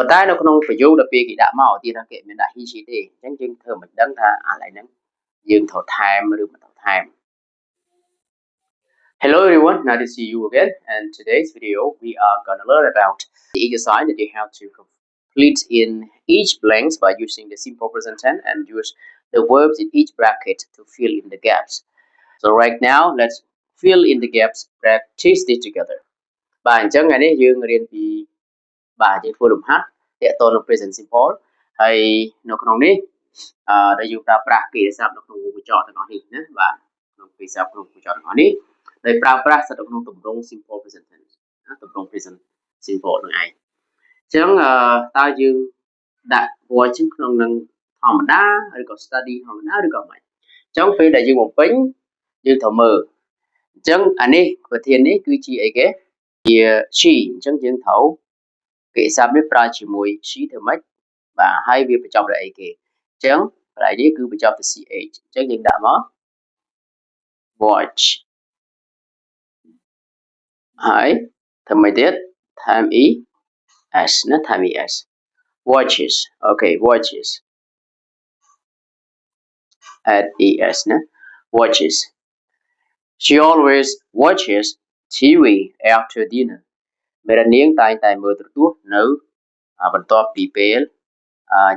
ប៉ុន្តែនៅក្នុងប្រយោគដល់ពេលគេដាក់មកទៀតគេមានដាក់ he she ទេអញ្ចឹងយើងធ្វើមិនដឹងថាអាឡៃហ្នឹងយើងត្រូវថែមឬមិនត្រូវថែម Hello everyone, nice to see you again. And today's video we are gonna learn about the exercise that you have to complete in each blanks by using the simple present tense and use the verbs in each bracket to fill in the gaps. So right now, let's fill in the gaps. Practice this together. បាទអញ្ចឹងថ្ងៃនេះយើងរៀនពីបាទយើងធ្វើលំហាត់ទាក់ទងនឹង present simple ហើយនៅក្នុងនេះដែលយើងប្រើប្រាស់ពាក្យស័ព្ទនៅក្នុងវងកញ្ចក់ទាំងអស់នេះណាបាទក្នុងពាក្យស័ព្ទក្នុងវងកញ្ចក់ទាំងអស់នេះដែលប្រើប្រាស់ស្ថិតនៅក្នុងទម្រង់ simple present tense ណាទម្រង់ present simple នឹងឯងអញ្ចឹងតើយើងដាក់ voice ក្នុងនឹងធម្មតាឬក៏ study ធម្មតាឬក៏មិនអញ្ចឹងពេលដែលយើងបំពេញយើងត្រូវមើលអញ្ចឹងអានេះប្រធាននេះគឺជាអីគេជា she អញ្ចឹងយើងត្រូវពាក្យស័ព្ទនេះប្រើជាមួយ she ធ្វើម៉េចបាទហើយវាបញ្ចប់ដោយអីគេអញ្ចឹងកន្លែងនេះគឺបញ្ចប់ដោយ ch អញ្ចឹងយើងដាក់មក watch ហើយធ្វើម៉េចទៀត time es ណា time es watches okay watches at es ណា watches she always watches TV after dinner មេរនាងតែងតែមើលទូរទស្សន៍នៅបន្ទាប់ពីពេល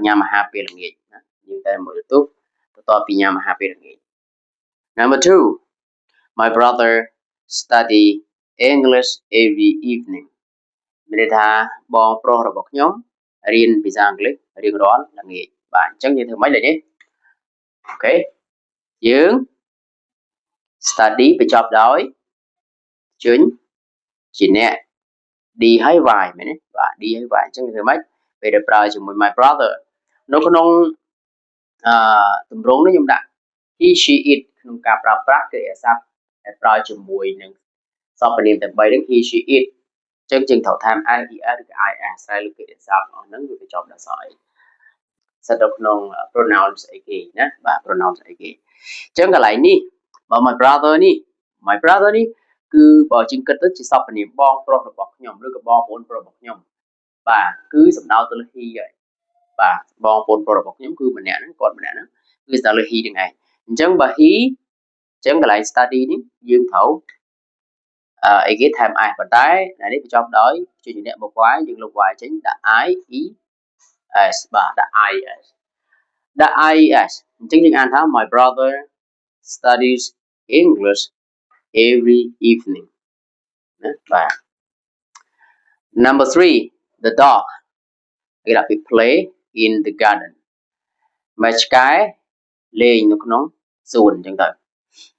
ញ៉ាំអាហារពេលល្ងាចណាយើងតែមើលទូរទស្សន៍បន្ទាប់ពីញ៉ាំអាហារពេលល្ងាច Number 2 My brother study English every evening មានន័យថាបងប្រុសរបស់ខ្ញុំរៀនភាសាអង់គ្លេសរៀងរាល់ល្ងាចបាទអញ្ចឹងយើងធ្វើម៉េចឡើយនេះអូខេយើង study បញ្ចប់ដោយជើញជាអ្នក D ហើយ Y មែនទេបាទ D ហើយ Y អញ្ចឹងធ្វើម៉េចពេលដែលប្រើជាមួយ my brother នៅក្នុងទម្រង់នេះខ្ញុំដាក់ he she it ក្នុងការប្រើប្រាស់គឺអាស័ព្ទដែលប្រើជាមួយនឹងសព្វនាមទាំង3ហ្នឹង he she it អញ្ចឹងយើងត្រូវតាម I E R ឬក៏ I S ស្រ័យលើពាក្យអាស័ព្ទអស់ហ្នឹងវាបញ្ចប់ដោយសអីស្ថិតនៅក្នុង pronouns អីគេណាបាទ pronouns អីគេអញ្ចឹងកន្លែងនេះបើ my brother នេះគឺបើជាងគិតទៅជាសព្វនាមបងប្រុសរបស់ខ្ញុំឬក៏បងប្អូនប្រុសរបស់ខ្ញុំបាទគឺសំដៅទៅលើ he ហើយបាទបងប្អូនប្រុសរបស់ខ្ញុំគឺម្នាក់ហ្នឹងគាត់ម្នាក់ហ្នឹងគឺសំដៅលើ he ហ្នឹងឯងអញ្ចឹងបើ he អញ្ចឹងកន្លែង study នេះយើងត្រូវអីគេថែម I ប៉ុន្តែនេះបញ្ចប់ដោយជួយអ្នកមក Y យើងលុប Y ចេញដាក់ I E S បាទដាក់ I S ដាក់ I S អញ្ចឹងយើងអានថា my brother studies English every evening ណាបាទ Number 3 the dog គេដាក់ពី play in the garden មកឆ្កែលេងនៅក្នុងសួនអញ្ចឹងទៅ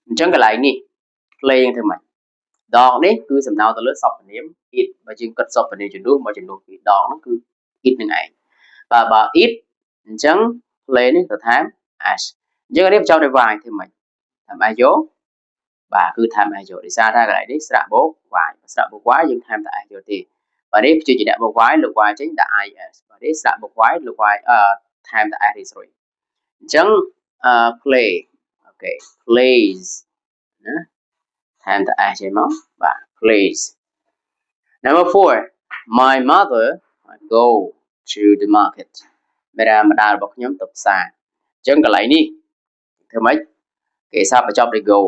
អញ្ចឹងកន្លែងនេះ play យើងធ្វើម៉េច dog នេះគឺសំដៅទៅលើសព្វនាម it បើយើងគិតសព្វនាមជំនួសមកជំនួសពី dog ហ្នឹងគឺ it នឹងឯងបាទបើ it អញ្ចឹង play នេះទៅថែម as អញ្ចឹងនេះបញ្ចប់ដោយ y ធ្វើម៉េចថែម as យកបាទគឺថែម as យកដោយសារថាកន្លែងនេះស្រៈបូក y ស្រៈបូក y យើងថែមតែ as យកទេបាទនេះជាអ្នកបូក y លើក y ចេញដាក់ is បាទនេះស្រៈបូក y លើក y ថែមតែ as នេះស្រួយអញ្ចឹងplay អូខេ plays ណាថែមតែ as ចេញមកបាទ plays Number 4 my mother go to the market ម្ដាយរបស់ខ្ញុំទៅផ្សារអញ្ចឹងកន្លែងនេះធ្វើម៉េចគេសាបញ្ចប់ដោយ go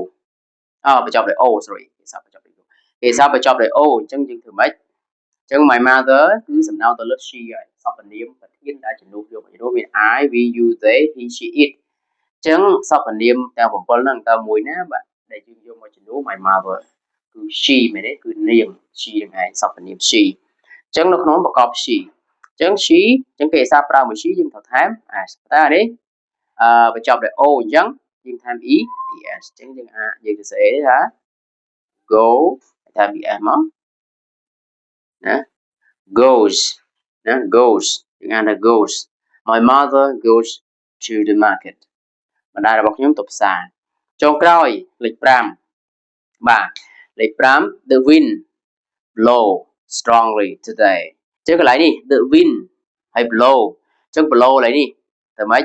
បញ្ចប់ដោយ o sorry គេសាបញ្ចប់ដោយ go គេសាបញ្ចប់ដោយ o អញ្ចឹងយើងធ្វើម៉េចអញ្ចឹង my mother គឺសំដៅទៅលើ she ហើយសព្វនាមប្រធានដែលជំនួសយកមកជំនួសមាន I we you they he she it អញ្ចឹងសព្វនាមទាំង7ហ្នឹងតើមួយណាបាទដែលយើងយកមកជំនួស my mother គឺ she មែនទេគឺនាង she ហ្នឹងឯងសព្វនាម she អញ្ចឹងនៅក្នុងប្រកប she អញ្ចឹង she អញ្ចឹងគេសាប្រើមួយ she យើងត្រូវថែម as តែនេះបញ្ចប់ដោយ o អញ្ចឹងយើងថែម e es អញ្ចឹងយើងសរសេរថា go ថែម es មកណា goes ណា goes យើងអានថា goes my mother goes to the market ម្ដាយរបស់ខ្ញុំទៅផ្សារចុងក្រោយលេខ5បាទលេខ5 the wind blow strongly today អញ្ចឹងកន្លែងនេះ the wind ហើយ blow អញ្ចឹង blow កន្លែងនេះធ្វើម៉េច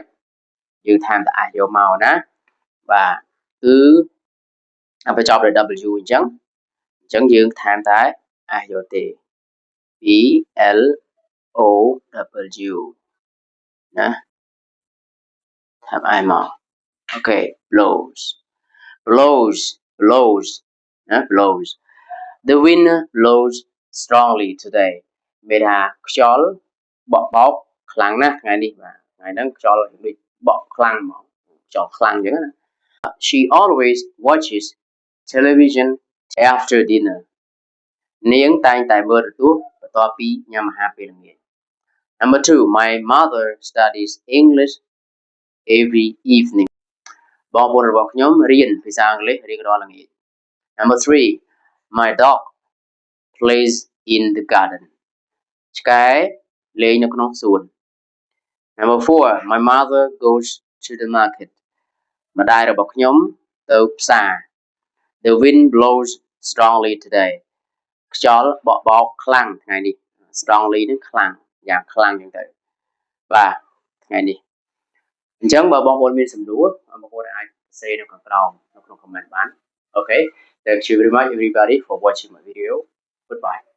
យើងថែមតែ as យកមកណាបាទគឺបញ្ចប់ដោយ w អញ្ចឹងយើងថែមតែ as យកទេ e l O W ណាថាប់ I មក Okay blows blows blows ណា blows the wind blows strongly today មានថាខ្យល់បក់បោកខ្លាំងណាស់ថ្ងៃនេះបាទថ្ងៃហ្នឹងខ្យល់ដូចបក់ខ្លាំងហ្មងខ្យល់ខ្លាំងអញ្ចឹងណា she always watches television after dinner នាងតែងតែមើលទូរទស្សន៍បន្ទាប់ពីញ៉ាំអាហារពេលល្ងាច Number 2 my mother studies English every evening បងប្អូនរបស់ខ្ញុំរៀនភាសាអង់គ្លេសរៀងរាល់ល្ងាច Number 3 my dog plays in the garden ឆ្កែលេងនៅក្នុងសួន Number 4 my mother goes to the market ម្ដាយរបស់ខ្ញុំទៅផ្សារ The wind blows strongly today ខ្យល់បក់បោកខ្លាំងថ្ងៃនេះ strongly នឹងខ្លាំងយ៉ាងខ្លាំងចឹងទៅបាទថ្ងៃនេះអញ្ចឹងបើបងប្អូនមានសំណួរបងប្អូនអាចសរសេរនៅខាងក្រោមនៅក្នុង comment បាន Okay thank you very much everybody for watching my video goodbye